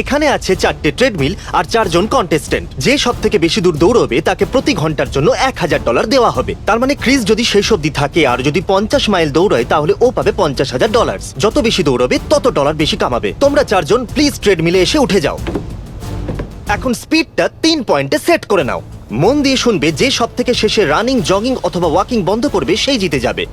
এখানে আছে 4টে ট্রেডমিল আর 4জন কন্টেস্টেন্ট। যে সব থেকে বেশি দূর দৌড়বে তাকে প্রতি ঘন্টার জন্য $1000 দেওয়া হবে। তার মানে ক্রিস যদি শেষ অবধি থাকে আর যদি 50 মাইল দৌড়ায় তাহলে ও পাবে $50,000। যত বেশি দৌড়বে তত ডলার বেশি কামাবে। তোমরা 4জন প্লিজ ট্রেডমিলে এসে উঠে যাও। এখন স্পিডটা 3 পয়েন্টে সেট করে নাও। মন দিয়ে শুনবে, যে সব থেকে শেষে রানিং, জগিং অথবা ওয়াকিং বন্ধ করবে সেই জিতে যাবে।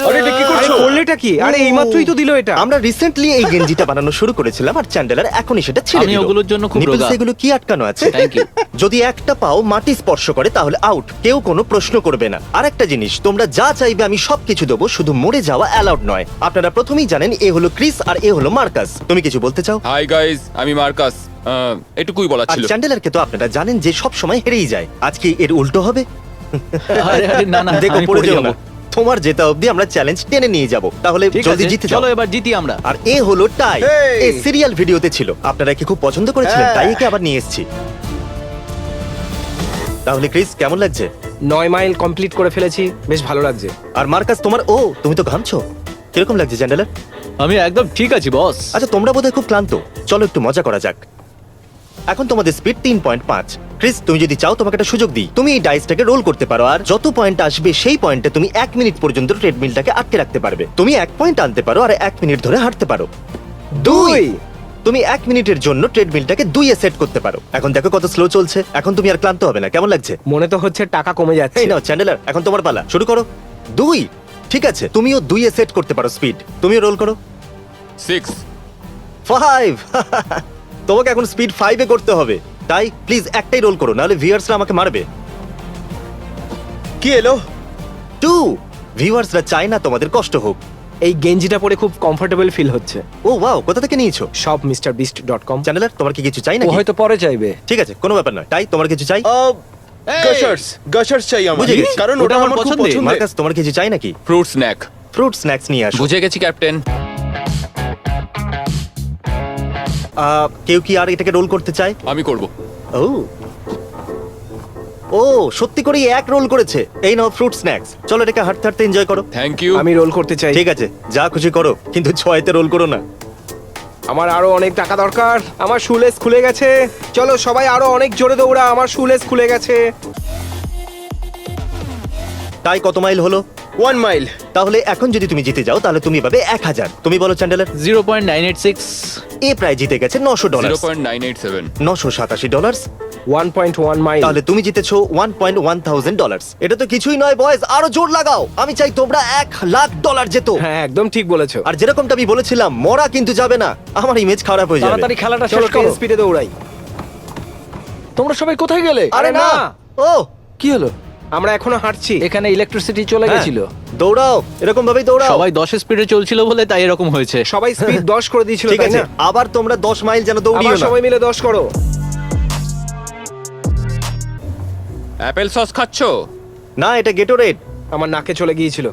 আরে এটা কি করছো? করলেটা কি? আরে এইমাত্রই তো দিল এটা। আমরা রিসেন্টলি এই গেঞ্জিটা বানানো শুরু করেছিলাম আর চ্যান্ডেলার এখনই সেটা ছিঁড়ে আমি দিল। ওগুলোর জন্য খুব Nipples রোগা। এগুলো কি আটকানো আছে? Thank you. যদি একটা পাও মাটি স্পর্শ করে তাহলে আউট, কেউ কোনো প্রশ্ন করবে না। আর একটা জিনিস, তোমরা যা চাইবে আমি সবকিছু দেবো, শুধু মরে যাওয়া অ্যালাউড নয়। আপনারা প্রথমেই জানেন এ হলো ক্রিস আর এ হলো মার্কাস। তুমি কিছু বলতে চাও? হাই গাইস, আমি মার্কাস। এটুকুই বলার আর ছিল। চ্যান্ডেলারকে তো আপনারা জানেন যে সব সময় হেরেই যায়। আজকে এর উল্টো হবে। আরে আরে না না, দেখো আমি পড়ে পড়ে যেও যাবো। না। তোমার জেতা অবধি আমরা চ্যালেঞ্জ টেনে নিয়ে যাব। তাহলে ঠিক জলদি আছে, জিতে যাও। চলো এবার জিতি আমরা। আর এ হলো টাই। Hey! এই সিরিয়াল ভিডিওতে ছিল, আপনারা কি খুব পছন্দ করেছিলেন? হ্যাঁ। তাই একে আবার নিয়ে এসেছি। তাহলে ক্রিস কেমন লাগছে? 9 মাইল কমপ্লিট করে ফেলেছি, বেশ ভালো লাগছে। আর মার্কাস তোমার, তুমি তো ঘামছো, কিরকম লাগছে চ্যান্ডেলার? আমি একদম ঠিক আছি বস। আচ্ছা তোমরা বোধহয় খুব ক্লান্ত, চলো একটু মজা করা যাক। এখন তোমাদের স্পিড 3.5। ক্রিস, তুমি যদি চাও তোমাকে একটা সুযোগ দিই, তুমি এই ডাইসটাকে রোল করতে পারো আর যত পয়েন্ট আসবে সেই পয়েন্টে তুমি 1 মিনিট পর্যন্ত ট্রেডমিলটাকে আটকে রাখতে পারবে। তুমি 1 পয়েন্ট আনতে পারো আর 1 মিনিট ধরে হাঁটতে পারো। 2 তুমি 1 মিনিটের জন্য ট্রেডমিলটাকে 2 এ সেট করতে পারো। এখন দেখো কত স্লো চলছে। এখন তুমি আর ক্লান্ত হবে না। কেমন লাগছে? মনে তো হচ্ছে টাকা কমে যাচ্ছে। এই নাও চ্যান্ডেলার, এখন তোমার পালা, শুরু করো। 2, ঠিক আছে, তুমিও 2 এ সেট করতে পারো স্পিড। তুমিও রোল করো। 6। 5 তোমাকে এখন স্পিড 5 এ করতে হবে। তাই প্লিজ একটাই রোল করো, নাহলে ভিউয়ার্সরা আমাকে মারবে। কি এলো? 2 ভিউয়ার্সরা চায় না তোমাদের কষ্ট হোক। এই গেঞ্জিটা পরে খুব কমফোর্টেবল ফিল হচ্ছে। ও ওয়াও, কোথা থেকে নিয়েছো? সব MrBeast.com। চ্যানেলার, তোমার কি কিছু চাই ও নাকি? হয়তো পরে চাইবে। ঠিক আছে, কোনো ব্যাপার নয়। তাই তোমার কিছু চাই? গাশার্স চাই আমার, বুঝে গেছি। কারণ ওটা আমার খুব পছন্দের। মার্কাস, তোমার কিছু চাই নাকি? Fruit snack. ফ্রুট স্ন্যাক্স নিয়ে আসো। বুঝে গেছি ক্যাপ্টেন। কেউ কি আর এটাকে রোল করতে চায়? আমি করব। ও সত্যি করেই এক রোল করেছে। এই নাও ফ্রুট স্ন্যাক্স, চলো এটাকে হাঁটতে হাঁটতে এনজয় করো। Thank you. আমি রোল করতে চাই। ঠিক আছে, যা খুশি করো, কিন্তু 6তে রোল করো না। আমার আরো অনেক টাকা দরকার। আমার শুলেস খুলে গেছে। চলো সবাই আরো অনেক জোরে দৌড়া, আমার শুলেস খুলে গেছে। তাই কত মাইল হলো? 1 মাইল। তাহলে এখন যদি তুমি জিতে যাও তাহলে তুমি পাবে 1000। তুমি বলো চ্যান্ডেলার। 0.986। এ প্রায় জিতে গেছে $900। 0.987। $987। 1.1 মাইল। তাহলে তুমি জিতেছো $1,100। এটা তো কিছুই নয় বয়েজ, আরো জোর লাগাও। আমি চাই তোমরা $1,00,000 জেতো। হ্যাঁ একদম ঠিক বলেছো। আর যেরকমটা আমি বলেছিলাম, মরা কিন্তু যাবে না, আমার ইমেজ খারাপ হয়ে যাবে। তাড়াতাড়ি খেলাটা চলো শেষ করো। স্পিডে দৌড়াই। তোমরা সবাই কোথায় গেলে? আরে না, ও কি হলো? আমরা এখনো হাঁটছি। এখানে ইলেকট্রিসিটি চলে হ্যাঁ, গেছিল। দৌড়াও, এরকম ভাবেই দৌড়াও। সবাই 10 স্পিডে চলছিল বলে তাই এরকম হয়েছে। সবাই স্পিড 10 করে দিয়েছিল, ঠিক তাই আছে, না? আবার তোমরা 10 মাইল যেন দৌড়িও আবার না। সবাই মিলে 10 করো। অ্যাপেল সস খাচ্ছো? না, এটা গেটোরেড। আমার নাকে চলে গিয়েছিল।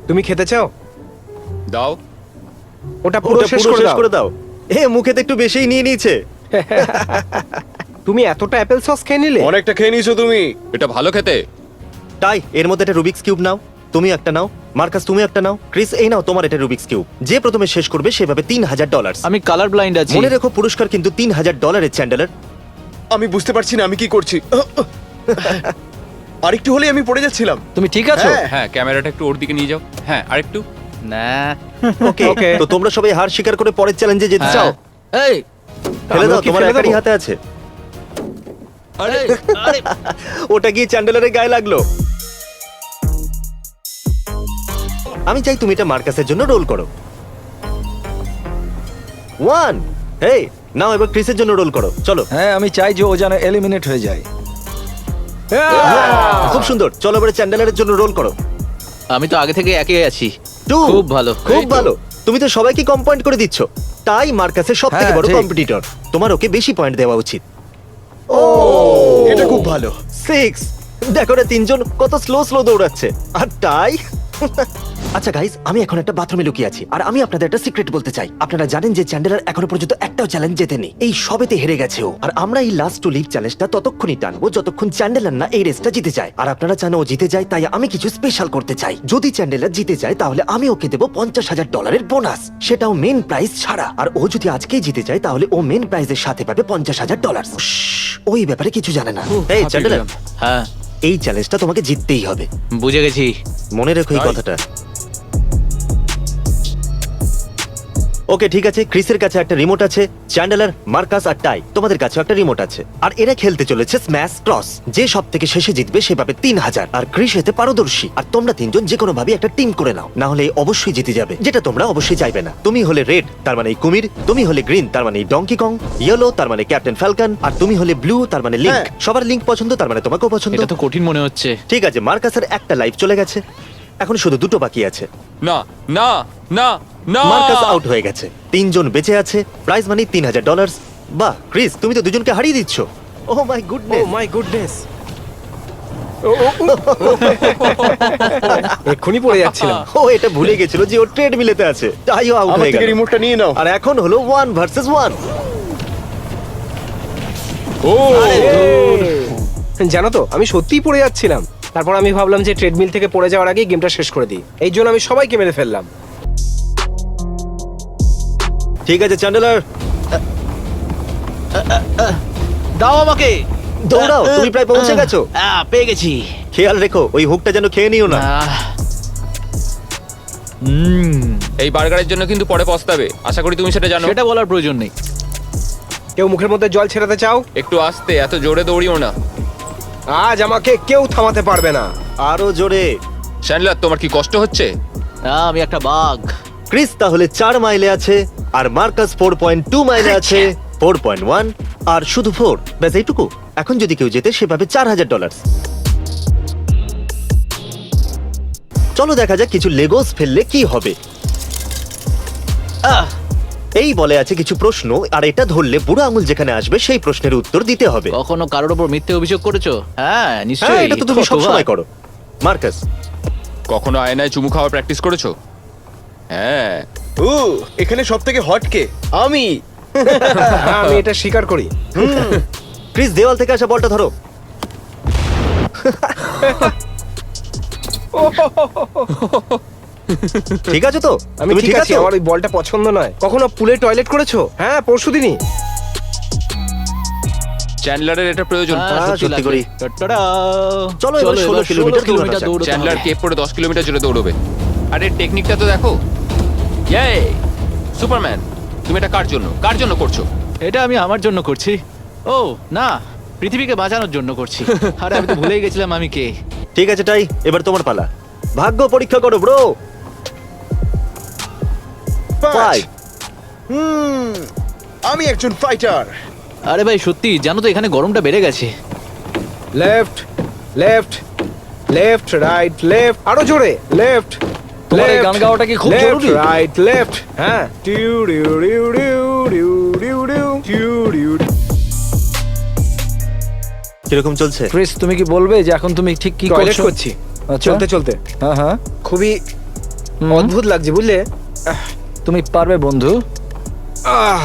তুমি খেতে চাও? দাও। ওটা পুরো ওটা শেষ পুরো করে শেষ দাও। করে দাও। মুখেতে একটু বেশিই নিয়ে নিয়েছে। তুমি এতটা অ্যাপেল সস খেয়ে নিলে? অনেকটা খেয়ে নিয়েছো তুমি। এটা ভালো খেতে। তাই এর মধ্যে একটা রুবিক্স কিউব নাও। তুমি একটা নাও, মার্কাস তুমি একটা নাও, ক্রিস এই নাও তোমার এটা রুবিক্স কিউব। যে প্রথমে শেষ করবে সেভাবে $3,000। আমি কালার ব্লাইন্ড আছি। মনে রেখো পুরস্কার কিন্তু $3,000 চ্যান্ডেলার। আমি বুঝতে পারছি না আমি কি করছি। আরেকটু হলেই আমি পড়ে যাচ্ছিলাম। তুমি ঠিক আছো? হ্যাঁ। হ্যাঁ, ক্যামেরাটা একটু ওর দিকে নিয়ে যাও। হ্যাঁ, আরেকটু। না। ওকে Okay. তো তোমরা সবাই হার স্বীকার করে পরের চ্যালেঞ্জে যেতে চাও? হ্যাঁ। এই ফেলে দাও, আমিও কি তোমার ফেলে একারই দেবো? হাতে আছে। আরে আরে ওটা গিয়ে চ্যান্ডেলারের গায়ে লাগলো। আমি চাই তুমি এটা মার্কাসের জন্য রোল করো। 1 হেই নাও, এবার ক্রিসের জন্য রোল করো, চলো। হ্যাঁ, আমি চাই যে ও যেন এলিমিনেট হয়ে যায়। খুব সুন্দর, চলো এবার চ্যান্ডেলারের জন্য রোল করো। আমি তো আগে থেকে একে আছি। 2 খুব ভালো। খুব এই তো। ভালো। তুমি তো সবাইকে কম পয়েন্ট করে দিচ্ছ। তাই মার্কাসের সব থেকে হ্যাঁ, বড় ঠিক। কম্পিটিটর, তোমার ওকে বেশি পয়েন্ট দেওয়া উচিত। এটা খুব ভালো। 6 দেখো রে, 3জন কত স্লো দৌড়াচ্ছে। আর তাই আচ্ছা গাইস, আমি এখন একটা বাথরুমে লুকিয়ে আছি আর আমি আপনাদের একটা সিক্রেট বলতে চাই। আপনারা জানেন যে চ্যান্ডেলার এখনো পর্যন্ত একটাও চ্যালেঞ্জ জেতেনি, এই সবেতে হেরে গেছে ও। আর আমরা এই লাস্ট টু লিভ চ্যালেঞ্জটা ততক্ষণই টানবো যতক্ষণ চ্যান্ডেলার না এই রেসটা জিতে যায়। আর আপনারা জানো ও জিতে যায়, তাই আমি কিছু স্পেশাল করতে চাই। যদি চ্যান্ডেলার জিতে যায় তাহলে আমি ওকে দেবো $50,000 বোনাস, সেটাও মেন প্রাইজ ছাড়া। আর ও যদি আজকেই জিতে যায় তাহলে ও মেন প্রাইজের সাথে পাবে $50,000। ওই ব্যাপারে কিছু জানে না। এই চ্যান্ডেলার, হ্যাঁ, এই চ্যালেঞ্জটা তোমাকে জিততেই হবে, বুঝে গেছি। মনে রেখো এই কথাটা। ওকে ঠিক আছে, ক্রিসের কাছে একটা রিমোট আছে, চ্যান্ডেলার, মার্কাস আর টাই তোমাদের কাছে একটা রিমোট আছে। আর এরা খেলতে চলেছে স্ম্যাশ ক্রস। যে সব থেকে শেষে জিতবে সে পাবে 3,000। আর ক্রিস এতে পারদর্শী। আর তোমরা তিনজন যে কোনো ভাবে একটা টিম করে নাও, না হলে অবশ্যই জিতে যাবে, যেটা তোমরা অবশ্যই চাইবে না। তুমি হলে রেড, তার মানে এই কুমির। তুমি হলে গ্রিন, তার মানে এই ডঙ্কি কং। ইয়েলো, তার মানে ক্যাপ্টেন ফ্যালকন। আর তুমি হলে ব্লু, তার মানে লিংক। হ্যাঁ। সবার লিংক পছন্দ, তার মানে তোমাকেও পছন্দ। এটা তো কঠিন মনে হচ্ছে। ঠিক আছে, মার্কাসের একটা লাইফ চলে গেছে, এখন শুধু দুটো বাকি আছে। না না না না, মার্কাস আউট হয়ে গেছে, তিনজন বেঁচে আছে, প্রাইজ মানি $3,000। বাহ ক্রিস, তুমি তো দুজনকে হারিয়ে দিচ্ছ। ও মাই ও গুডনেস। মাই গুডনেস, এক্ষুনি পড়ে যাচ্ছিলাম। ও এটা ভুলে গেছিল যে ও ট্রেড মিলেতে আছে, তাইও আউট আমার হয়ে থেকে গেল। রিমোটটা নিয়ে নাও। আর এখন হলো 1 ভার্সেস 1। ও জানো তো, আমি সত্যিই পড়ে যাচ্ছিলাম। তারপর আমি ভাবলাম যে ট্রেডমিল থেকে পড়ে যাওয়ার আগেই গেমটা শেষ করে দিই। এই জন্য আমি সবাইকে মেরে ফেললাম। ঠিক আছে চ্যান্ডেলার, দাও আমাকে। দৌড়াও, তুমি প্রায় পৌঁছে গেছো। পেয়ে গেছি। খেয়াল রেখো ওই হুকটা যেন খেয়ে নিও না। এই বার্গারের জন্য কিন্তু পরে পস্তাবে, আশা করি তুমি সেটা জানো। সেটা বলার প্রয়োজন নেই। কেউ মুখের মধ্যে জল ছেড়াতে চাও? একটু আস্তে, এত জোরে দৌড়িও না। আজ আমাকে কেউ থামাতে পারবে না। আরো জোরে। চ্যান্ডলার, তোমার কি কষ্ট হচ্ছে? আমি একটা বাঘ। ক্রিস তাহলে 4 মাইলে আছে, আর মার্কাস 4.2 মাইলে আছে, 4.1 আর শুধু 4। ব্যাস এইটুকু। এখন যদি কেউ যেতে সে পাবে $4,000। চলো দেখা যাক কিছু লেগোস ফেললে কি হবে। এই বলে আছে কিছু প্রশ্ন, আর এটা ধরলে বুড়ো আঙুল যেখানে আসবে সেই প্রশ্নের উত্তর দিতে হবে। কখনো কারোর উপর মিথ্যে অভিযোগ করেছো? হ্যাঁ হ্যাঁ, নিশ্চয়ই। এটা তো তুমি কতবার? সবসময় করো। মার্কাস, কখনো আয়নায় চুমু খাওয়ার প্র্যাকটিস করেছো? হ্যাঁ। ও, এখানে সব থেকে হট কে? আমি। হ্যাঁ, আমি এটা স্বীকার করি। ক্রিস দেওয়াল থেকে আসা বলটা ধরো। ঠিক আছে তো? আমি তুমি ঠিক আছি, আমার ওই বলটা পছন্দ নয়। কখনো পুলে টয়লেট করেছো? হ্যাঁ, পরশুদিনই। চ্যান্ডলারের এটা প্রয়োজন। হ্যাঁ, সত্যি সত্যি করি। লাগবে। টাটা। চলো এবার 16 কিলোমিটার দৌড়ানো যাক। দৌড়তে চ্যান্ডলার হবে। কেপ পরে 10 কিলোমিটার জোরে দৌড়বে। আরে টেকনিকটা তো দেখো। ইয়ে সুপারম্যান, তুমি এটা কার জন্য করছো? এটা আমি আমার জন্য করছি। ও না, পৃথিবীকে বাঁচানোর জন্য করছি। আরে আমি তো ভুলেই গেছিলাম আমি কে। ঠিক আছে টাই, এবার তোমার পালা। ভাগ্য পরীক্ষা করো ব্রো। 5। আমি একজন ফাইটার। আরে ভাই সত্যি জানো তো এখানে গরমটা বেড়ে গেছে। Left, left, left, right, left, আরো জোরে। লেফট, তোমার এই গান গাওয়াটা কি খুব জরুরি? Right, left. হ্যাঁ। টিউ due due due due due due টিউ ডিউ। কিরকম চলছে? ক্রিস, তুমি কি বলবে যে এখন তুমি ঠিক কি টয়লেট করছো? করছি আচ্ছা। চলতে চলতে। হ্যাঁ হ্যাঁ, খুবই অদ্ভুত লাগছে, বুঝলে? তুমি পারবে বন্ধু। আহ,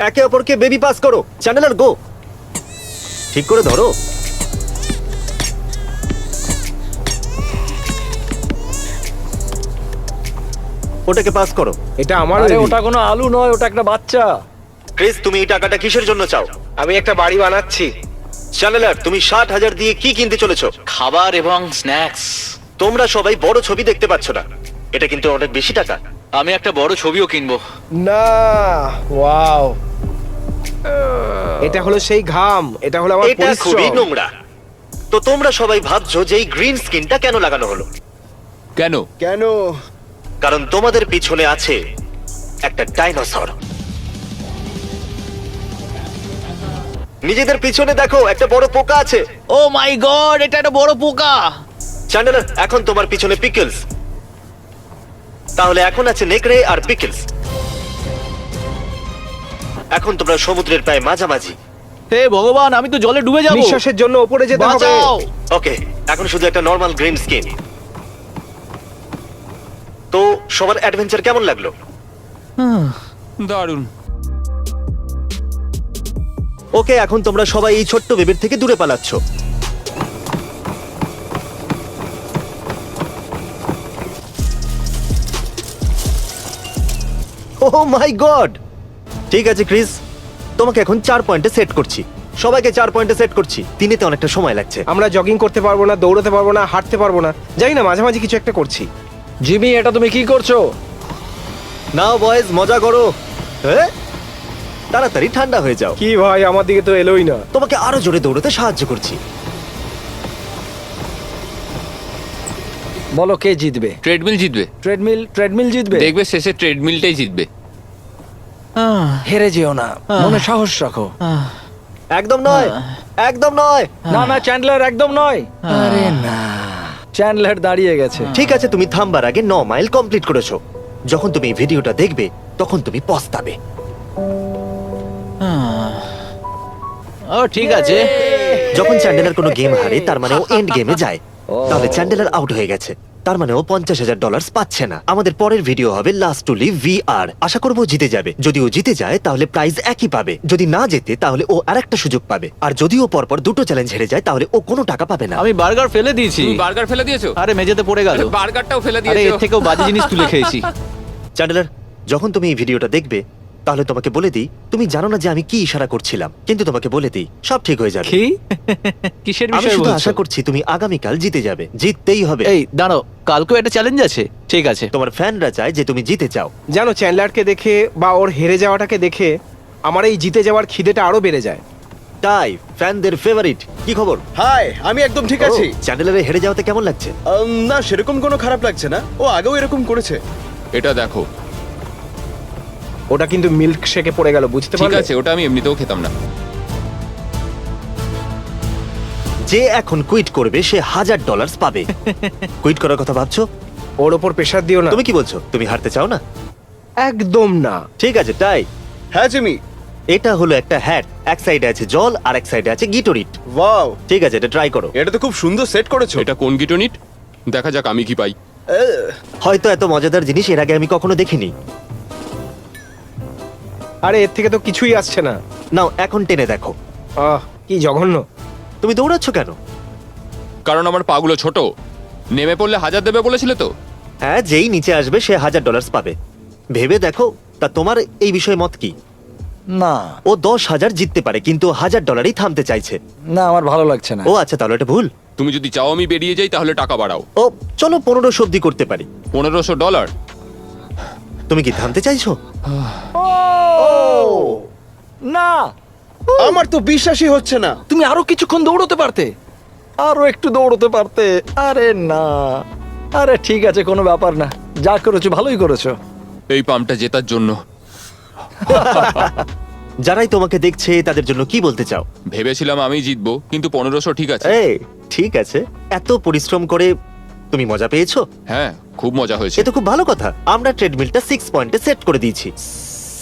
একে অপরকে বেবি পাস করো। চ্যান্ডেলার গো। ঠিক করে ধরো। ওটাকে পাস করো। এটা আমার আরে baby। ওটা কোনো আলু নয়, ওটা একটা বাচ্চা। ক্রিস, তুমি এই টাকাটা কিসের জন্য চাও? আমি একটা বাড়ি বানাচ্ছি। চ্যান্ডেলার, তুমি 60,000 দিয়ে কি কিনতে চলেছো? খাবার এবং স্ন্যাক্স। তোমরা সবাই বড় ছবি দেখতে পাচ্ছ না, এটা কিন্তু অনেক বেশি টাকা। আমি একটা বড় ছবিও কিনবো। না, ওয়াও, এটা হলো সেই ঘাম, এটা হলো আমার এটা খুবই পরিশ্রম। নোংরা। তো তোমরা সবাই ভাবছো যে এই গ্রিন স্কিনটা কেন লাগানো হলো? কেন? কেন? কারণ তোমাদের পিছনে আছে একটা ডাইনোসর। নিজেদের পিছনে দেখো, একটা বড় পোকা আছে। ও মাই গড, এটা একটা বড় পোকা। চ্যান্ডেলার, এখন তোমার পিছনে পিকলস। তাহলে এখন আছে নেকড়ে আর পিকলস। এখন তোমরা সমুদ্রের প্রায় মাঝামাঝি। হে ভগবান, আমি তো জলে ডুবে যাবো। নিঃশ্বাসের জন্য উপরে যেতে হবে। বাঁচাও। ওকে, এখন শুধু একটা নর্মাল গ্রিন স্কিন। তো সবার অ্যাডভেঞ্চার কেমন লাগলো? দারুণ। ওকে, এখন তোমরা সবাই এই ছোট্ট বেবির থেকে দূরে পালাচ্ছ। ওহ মাই গড! ঠিক আছে ক্রিস, তোমাকে এখন 4 পয়েন্টে সেট করছি। সবাইকে 4 পয়েন্টে সেট করছি। 3-তে অনেকটা সময় লাগছে। আমরা জগিং করতে পারবো না, দৌড়াতে পারবো না, হাঁটতে পারবো না, জানি না, মাঝে মাঝে কিছু একটা করছি। জিমি, এটা তুমি কি করছো? নাও বয়েজ, মজা করো। হ্যাঁ, তাড়াতাড়ি ঠান্ডা হয়ে যাও। কি ভাই, আমার দিকে তো এলোই না। তোমাকে আরো জোরে দৌড়াতে সাহায্য করছি। বলো কে জিতবে? ট্রেডমিল জিতবে। ট্রেডমিল জিতবে। দেখবে শেষে ট্রেডমিলটাই জিতবে। হেরে যেও না, মনে সাহস রাখো। একদম নয়, একদম নয়। না না, চ্যান্ডলার একদম নয়। আরে না, চ্যান্ডলার দাঁড়িয়ে গেছে। ঠিক আছে, তুমি থামবার আগে 9 মাইল কমপ্লিট করেছো। যখন তুমি এই ভিডিওটা দেখবে তখন তুমি পস্তাবে। ও ঠিক আছে। যখন চ্যান্ডেলার কোনো গেম হারে তার মানে ও এন্ড গেমে যায়, তাহলে চ্যান্ডেলার আউট হয়ে গেছে। তার মানে ও $50,000 পাচ্ছে না। আমাদের পরের ভিডিও হবে লাস্ট টু লিভ VR। আশা করবো জিতে যাবে। যদি ও জিতে যায় তাহলে প্রাইজ একই পাবে, যদি না জেতে তাহলে ও আরেকটা সুযোগ পাবে, আর যদি ও পরপর দুটো চ্যালেঞ্জ হেরে যায় তাহলে ও কোনো টাকা পাবে না। আমি বার্গার ফেলে দিয়েছি। তুমি বার্গার ফেলে দিয়েছো? আরে মেঝেতে পড়ে গেল। আরে বার্গারটাও ফেলে আরে দিয়েছো? এর থেকেও বাজে জিনিস তুলে খেয়েছি। চ্যান্ডেলার, যখন তুমি এই ভিডিওটা দেখবে তাহলে তোমাকে বলে দিই, তুমি জানো না যে আমি কি ইশারা করছিলাম, কিন্তু তোমাকে বলে দিই সব ঠিক হয়ে যাবে। কি? কিসের আমি বিষয় শুধু বলছো? আশা করছি তুমি আগামীকাল জিতে যাবে। জিততেই হবে। এই দাঁড়াও, কালকেও একটা চ্যালেঞ্জ আছে। ঠিক আছে। তোমার ফ্যানরা চায় যে তুমি জিতে চাও। জানো, চ্যান্ডলারকে দেখে বা ওর হেরে যাওয়াটাকে দেখে আমার এই জিতে যাওয়ার খিদেটা আরো বেড়ে যায়। তাই ফ্যানদের ফেভারিট, কি খবর? হাই, আমি একদম ঠিক আছি। চ্যান্ডেলারে হেরে যাওয়াতে কেমন লাগছে? না, সেরকম কোনো খারাপ লাগছে না। ও আগেও এরকম করেছে। এটা দেখো। ওটা কিন্তু মিল্ক শেকে পড়ে গেল, বুঝতে ঠিক পারলে? আছে, ওটা আমি এমনিতেও খেতাম না। যে এখন কুইট করবে সে $1,000 পাবে। কুইট করার কথা ভাবছো? ওর ওপর প্রেশার দিও না। তুমি কি বলছো? তুমি হারতে চাও না? একদম না। ঠিক আছে, তাই হ্যাঁ জিমি। এটা হলো একটা হ্যাট। এক সাইডে আছে জল আর এক সাইডে আছে গিটোরিট। ওয়াও, ঠিক আছে, এটা ট্রাই করো। এটা তো খুব সুন্দর সেট করেছো। এটা কোন গিটোনিট? দেখা যাক আমি কি পাই। হয়তো এত মজাদার জিনিস এর আগে আমি কখনো দেখিনি। আরে এর থেকে তো কিছুই আসছে না। নাও এখন টেনে দেখো। কি জঘন্য। তুমি দৌড়াচ্ছ কেন? কারণ আমার পাগুলো ছোট। নেমে পড়লে 1000 দেবে বলেছিলে তো? হ্যাঁ, যেই নিচে আসবে সে $1,000 পাবে। ভেবে দেখো। তা তোমার এই বিষয়ে মত কি? না ও 10,000 জিততে পারে কিন্তু $1,000ই থামতে চাইছে। না, আমার ভালো লাগছে না। ও আচ্ছা, তাহলে এটা ভুল। তুমি যদি চাও আমি বেরিয়ে যাই তাহলে টাকা বাড়াও। ও চলো 1500 অব্দি করতে পারি। $1500? তুমি কি থামতে চাইছো? না, আমার তো বিশ্বাসই হচ্ছে না। তুমি আরো কিছুক্ষণ দৌড়তে পারতে, আরো একটু দৌড়তে পারতে। আরে না, আরে ঠিক আছে, কোনো ব্যাপার না। যা করেছো ভালোই করেছো। এই পাম্পটা জেতার জন্য। যারাই তোমাকে দেখছে তাদের জন্য কি বলতে চাও? ভেবেছিলাম আমি জিতবো, কিন্তু 1500 ঠিক আছে। এই ঠিক আছে, এত পরিশ্রম করে তুমি মজা পেয়েছো? হ্যাঁ, খুব মজা হয়েছে। এ তো খুব ভালো কথা। আমরা ট্রেডমিলটা 6 পয়েন্টে সেট করে দিয়েছি।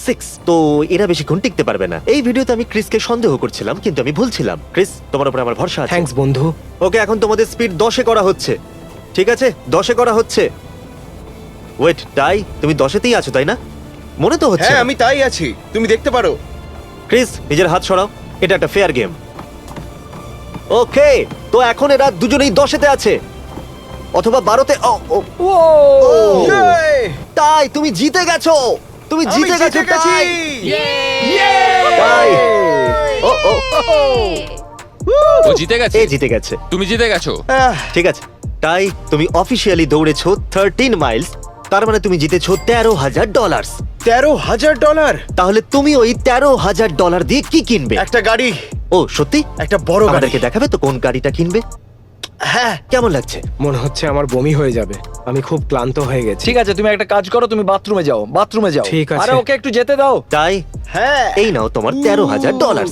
6 তো এরা বেশিক্ষণ টিকতে পারবে না। এই ভিডিওতে আমি ক্রিসকে সন্দেহ করছিলাম কিন্তু আমি ভুল ছিলাম। ক্রিস, তোমার উপরে আমার ভরসা আছে। থ্যাঙ্কস বন্ধু। ওকে, এখন তোমাদের স্পিড 10-এ করা হচ্ছে। ঠিক আছে, 10-এ করা হচ্ছে। ওয়েট, তাই তুমি 10-এতেই আছো তাই না? মনে তো হচ্ছে হ্যাঁ, না। আমি তাই আছি। তুমি দেখতে পারো। ক্রিস, নিজের হাত সরাও। এটা একটা ফেয়ার গেম। ওকে, তো এখন এরা দুজনেই 10-এতে আছে, অথবা 12-তে। Yay! তাই তুমি জিতে গেছো। তুমি আমি জিতে গেছো গেছি। তাই। তাই। ও ও ও জিতে গেছে। এ জিতে গেছে। তুমি জিতে গেছো। ঠিক আছে, তাই তুমি অফিসিয়ালি দৌড়েছো 13 মাইলস। তার মানে তুমি জিতেছো $13,000। $13,000? তাহলে তুমি ওই $13,000 দিয়ে কি কিনবে? একটা গাড়ি। ও সত্যি? একটা বড় গাড়ি। আমাদেরকে দেখাবে তো কোন গাড়িটা কিনবে? হ্যাঁ। কেমন লাগছে? মনে হচ্ছে আমার বমি হয়ে যাবে। আমি খুব ক্লান্ত হয়ে গেছি। ঠিক আছে, তুমি একটা কাজ করো, তুমি বাথরুমে যাও। ঠিক আছে। আরে ওকে একটু যেতে দাও। তাই হ্যাঁ। এই নাও তোমার $13,000।